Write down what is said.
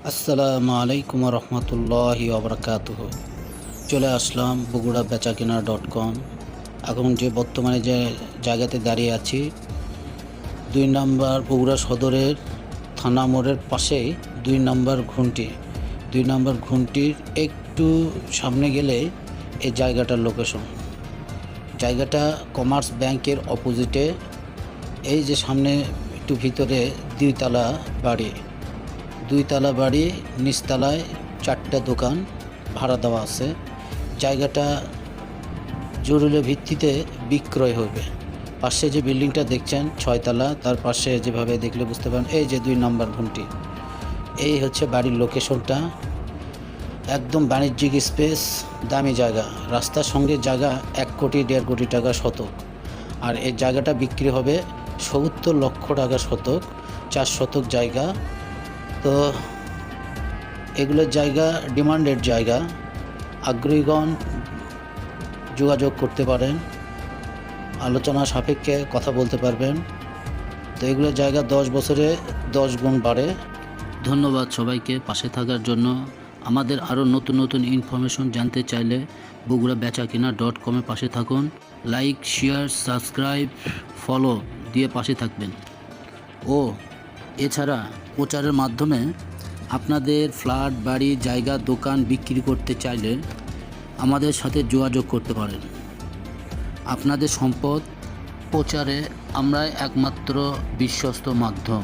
আসসালামু আলাইকুম রহমতুল্লাহি ওবরাকাতুহু। চলে আসলাম বগুড়া বেচাকেনা.com। এখন যে বর্তমানে যে জায়গাতে দাঁড়িয়ে আছি, 2 নম্বর বগুড়া সদরের থানা মোড়ের পাশেই 2 নম্বর ঘুমটি। 2 নম্বর ঘুমটির একটু সামনে গেলে এই জায়গাটার লোকেশন। জায়গাটা কমার্স ব্যাংকের অপোজিটে। এই যে সামনে একটু ভিতরে 2 তলা বাড়ি, 2 তলা বাড়ি, নিচতলায় 4টা দোকান ভাড়া দেওয়া আছে। জায়গাটা জরুরি ভিত্তিতে বিক্রয় হবে। পাশে যে বিল্ডিংটা দেখছেন 6 তলা, তার পাশে যেভাবে দেখলে বুঝতে পারেন এই যে 2 নম্বর ঘুমটি। এই হচ্ছে বাড়ির লোকেশনটা। একদম বাণিজ্যিক স্পেস, দামি জায়গা, রাস্তার সঙ্গে জায়গা 1 কোটি 1.5 কোটি টাকা শতক। আর এই জায়গাটা বিক্রি হবে 70 লক্ষ টাকা শতক, 4 শতক জায়গা। তো এগুলোর জায়গা ডিমান্ডেড জায়গা, আগ্রহীগণ যোগাযোগ করতে পারেন, আলোচনা সাপেক্ষে কথা বলতে পারবেন। তো এগুলোর জায়গা 10 বছরে 10 গুণ বাড়ে। ধন্যবাদ সবাইকে পাশে থাকার জন্য। আমাদের আরও নতুন নতুন ইনফরমেশন জানতে চাইলে বগুড়া বেচাকেনা.com-এ পাশে থাকুন। লাইক, শেয়ার, সাবস্ক্রাইব, ফলো দিয়ে পাশে থাকবেন। ও এছাড়া প্রচারের মাধ্যমে আপনাদের ফ্ল্যাট, বাড়ি, জায়গা, দোকান বিক্রি করতে চাইলে আমাদের সাথে যোগাযোগ করতে পারেন। আপনাদের সম্পদ প্রচারে আমরাই একমাত্র বিশ্বস্ত মাধ্যম।